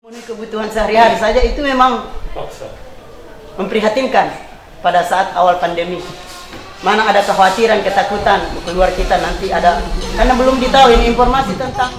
Memenuhi kebutuhan sehari-hari saja itu memang memprihatinkan pada saat awal pandemi. Mana ada kekhawatiran, ketakutan keluar kita nanti ada, karena belum ditahu ini informasi tentang.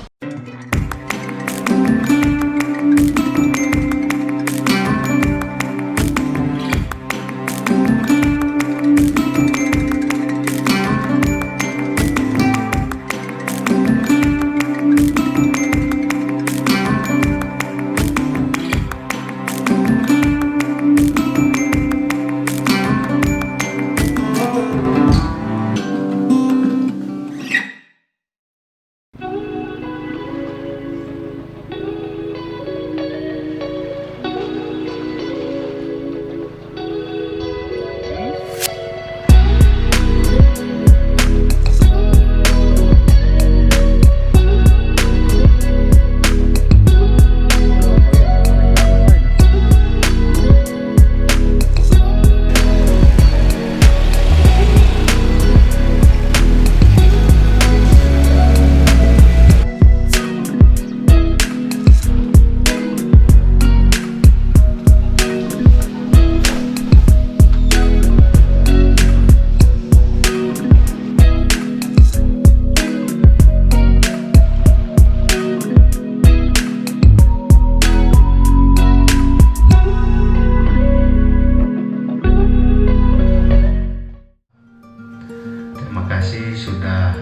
Terima kasih sudah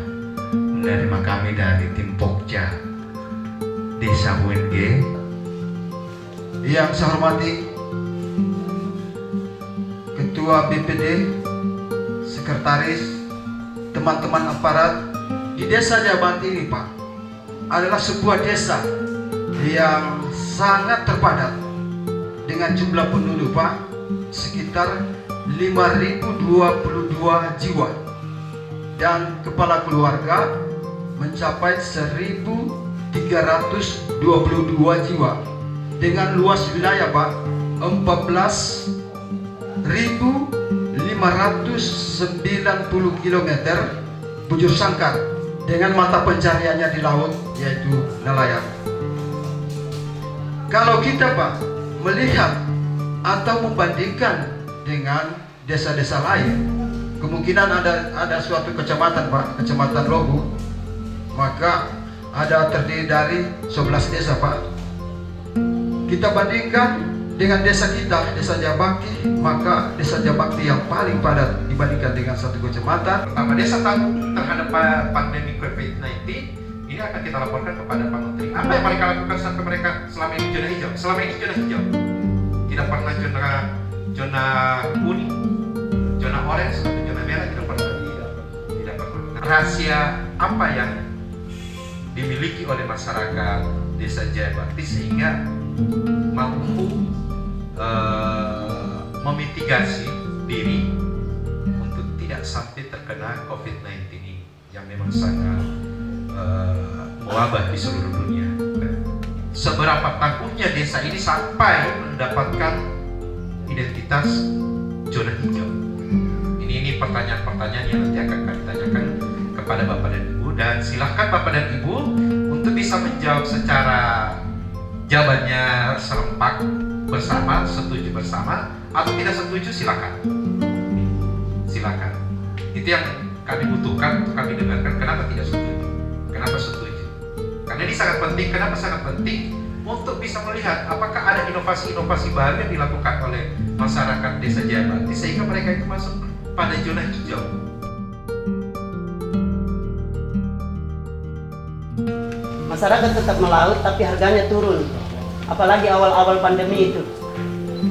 menerima kami dari tim Pokja Desa UNG. Yang saya hormati Ketua BPD, Sekretaris, teman-teman aparat di Desa Jabat ini, Pak, adalah sebuah desa yang sangat terpadat dengan jumlah penduduk, Pak, sekitar 5.022 jiwa, dan kepala keluarga mencapai 1.322 jiwa, dengan luas wilayah, Pak, 14.590 km bujur sangkar, dengan mata pencariannya di laut yaitu nelayan. Kalau kita, Pak, melihat atau membandingkan dengan desa-desa lain, kemungkinan ada suatu kecamatan, Pak, kecamatan Lobu, maka ada terdiri dari 11 desa, Pak. Kita bandingkan dengan desa kita, Desa Jabakti, maka Desa Jabakti yang paling padat dibandingkan dengan satu kecamatan. Pertama, desa tangguh terhadap pandemi COVID-19 ini akan kita laporkan kepada Pak Menteri. Apa yang mereka lakukan sampai mereka selama ini zona hijau? Selama ini zona hijau, tidak pernah zona kuning, zona orange atau zona merah, tidak pernah. Rahasia apa yang dimiliki oleh masyarakat Desa Jayabakti sehingga mampu memitigasi diri untuk tidak sampai terkena COVID-19 ini yang memang sangat mewabah di seluruh dunia. Seberapa tangguhnya desa ini sampai mendapatkan identitas zona hijau? Ini pertanyaan-pertanyaan yang nanti akan kami tanyakan kepada Bapak dan Ibu, dan silahkan Bapak dan Ibu untuk bisa menjawab secara jawabannya serempak bersama, setuju bersama atau tidak setuju, silakan. Itu yang kami butuhkan untuk kami dengarkan. Kenapa tidak setuju? Kenapa setuju? Karena ini sangat penting. Kenapa sangat penting? Untuk bisa melihat apakah ada inovasi-inovasi baru yang dilakukan oleh masyarakat Desa Jayabakti sehingga mereka itu masuk pada zona hijau. Masyarakat tetap melaut tapi harganya turun, apalagi awal-awal pandemi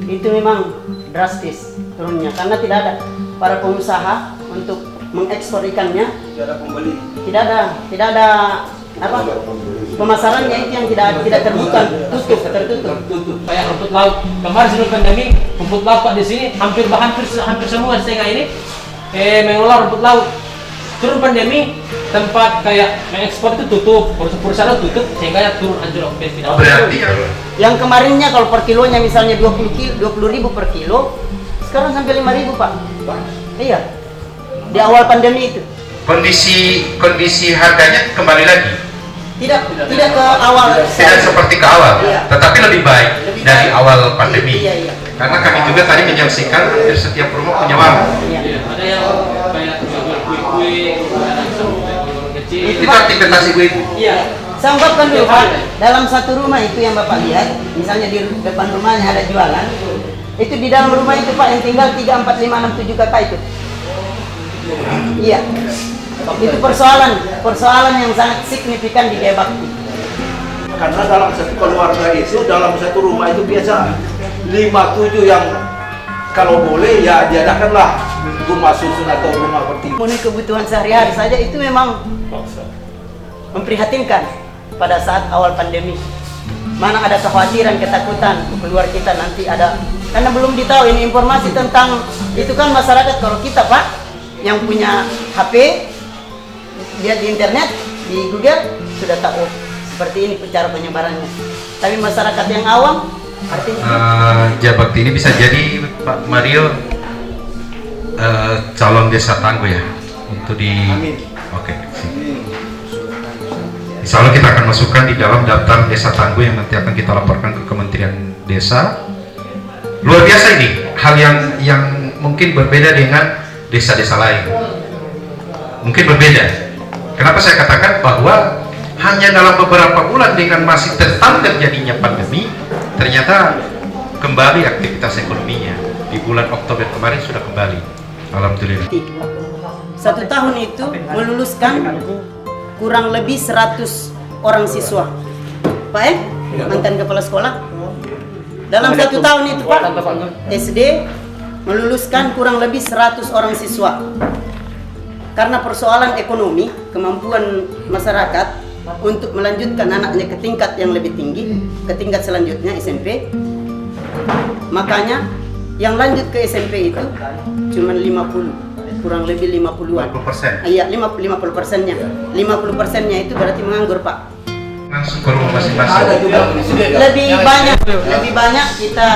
itu memang drastis turunnya, karena tidak ada para pengusaha untuk mengekspor ikannya, tidak ada apa pemasarannya, itu yang tidak terbuka, tertutup. Kayak rumput laut kemarin sebelum pandemi, rumput laut, Pak, di sini hampir semua setengah ini mengelola rumput laut. Turun pandemi, tempat kayak mengekspor itu tutup, perusahaan tutup, sehingga turun anjlok. Berarti yang kemarinnya kalau per kilonya misalnya 20.000 per kilo, sekarang sampai 5.000, Pak. Iya, di awal pandemi itu. Kondisi harganya kembali lagi. Tidak ke awal. Tidak seperti ke awal, iya. Tetapi lebih baik. awal pandemi. Iya. Karena kami juga tadi menyaksikan hampir setiap rumah punya warung. Iya. Ada yang kayak jual kue-kue, ada yang warung kecil. Itu aktivitas ibu-ibu. Iya. Saya ungkapkan dulu Pak, dalam satu rumah itu yang Bapak lihat, misalnya di depan rumahnya ada jualan, itu di dalam rumah itu Pak yang tinggal 3, 4, 5, 6, 7 kakak itu. Iya. Itu persoalan yang sangat signifikan di Jaya Bakti. Karena dalam satu keluarga itu, dalam satu rumah itu biasa 5, 7 yang kalau boleh ya diadakanlah rumah susun atau rumah pertiwi. Memenuhi kebutuhan sehari-hari saja itu memang memprihatinkan pada saat awal pandemi. Mana ada kekhawatiran, ketakutan keluar kita nanti ada, karena belum ditahu ini informasi tentang itu kan masyarakat. Kalau kita Pak yang punya HP lihat di internet, di Google sudah tahu seperti ini cara penyebarannya. Tapi masyarakat yang awam artinya Jaya Bakti ini bisa jadi Pak Mario calon desa tangguh ya untuk di. Amin. Oke. Insya Allah kita akan masukkan di dalam daftar desa tangguh yang nanti akan kita laporkan ke Kementerian Desa. Luar biasa ini hal yang mungkin berbeda dengan desa-desa lain. Mungkin berbeda. Kenapa saya katakan bahwa hanya dalam beberapa bulan dengan masih tentang terjadinya pandemi, ternyata kembali aktivitas ekonominya. Di bulan Oktober kemarin sudah kembali. Alhamdulillah. 1 tahun itu meluluskan kurang lebih 100 orang siswa. Pak mantan kepala sekolah. Dalam 1 tahun itu Pak, SD meluluskan kurang lebih 100 orang siswa. Karena persoalan ekonomi, kemampuan masyarakat untuk melanjutkan anaknya ke tingkat yang lebih tinggi, ke tingkat selanjutnya SMP. Makanya yang lanjut ke SMP itu cuma 50. Kurang lebih 50-an. 50%. Iya, 50%-nya. 50%-nya itu berarti menganggur, Pak. Langsung ke rumah masing-masing. Ada juga Lebih banyak kita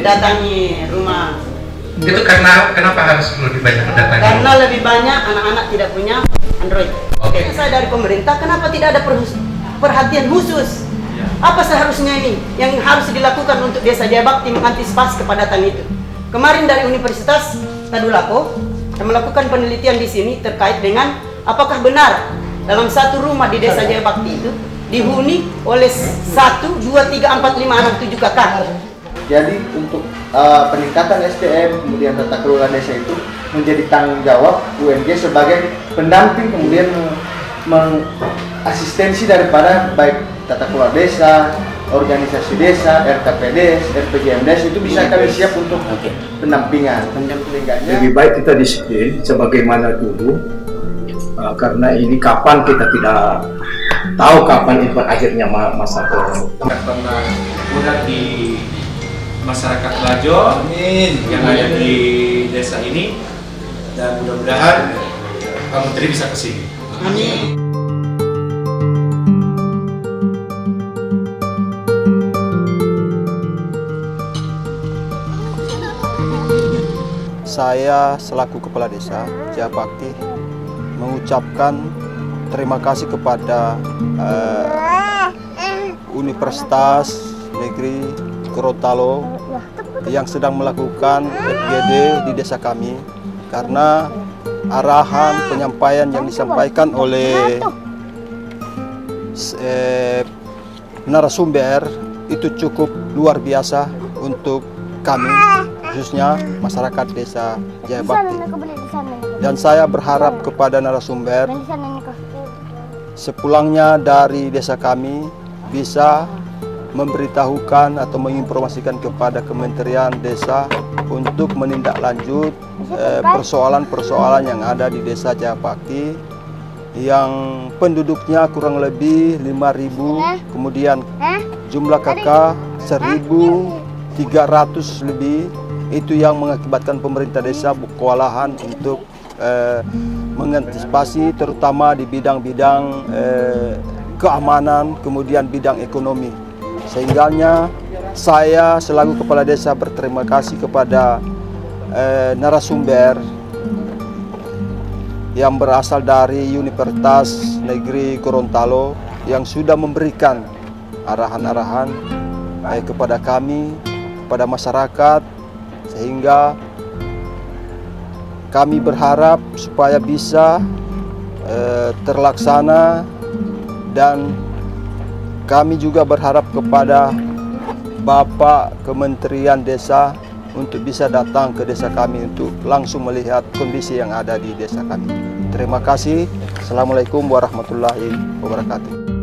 datangi rumah. Itu kenapa harus lebih banyak mendatangi? Karena lebih banyak anak-anak tidak punya Android. Oke. Itu saya dari pemerintah, kenapa tidak ada perhatian khusus? Apa seharusnya ini yang harus dilakukan untuk Desa Jaya Bakti mengantisipasi kepadatan itu? Kemarin dari Universitas Tadulako melakukan penelitian di sini terkait dengan apakah benar dalam satu rumah di Desa Jaya Bakti itu dihuni oleh 1, 2, 3, 4, 5, 6, 7 kakak. Jadi untuk peningkatan SDM kemudian tata kelola desa itu menjadi tanggung jawab UNJ sebagai pendamping kemudian mengasistensi daripada baik tata kelola desa, organisasi desa, RKPD, RPJMDes itu bisa kami siap untuk pendampingan. Lebih baik kita disiplin sebagaimana dulu, karena ini kapan kita tidak tahu kapan event akhirnya masa Karena mudah di masyarakat Lajo yang ada di desa ini, dan mudah-mudahan Pak Menteri bisa ke sini. Amin. Saya selaku Kepala Desa Jaya Bakti mengucapkan terima kasih kepada Universitas Negeri Gorontalo yang sedang melakukan FGD di desa kami, karena arahan penyampaian yang disampaikan oleh narasumber itu cukup luar biasa untuk kami, khususnya masyarakat Desa Jaya Bakti. Dan saya berharap kepada narasumber sepulangnya dari desa kami bisa memberitahukan atau menginformasikan kepada Kementerian Desa untuk menindaklanjut persoalan-persoalan yang ada di Desa Jaya Bakti yang penduduknya kurang lebih 5.000, kemudian jumlah kakak 1.300 lebih, itu yang mengakibatkan pemerintah desa kewalahan untuk mengantisipasi terutama di bidang-bidang keamanan, kemudian bidang ekonomi. Sehingganya saya selaku Kepala Desa berterima kasih kepada narasumber yang berasal dari Universitas Negeri Gorontalo yang sudah memberikan arahan-arahan kepada kami kepada masyarakat, sehingga kami berharap supaya bisa terlaksana, dan kami juga berharap kepada Bapak Kementerian Desa untuk bisa datang ke desa kami untuk langsung melihat kondisi yang ada di desa kami. Terima kasih. Assalamualaikum warahmatullahi wabarakatuh.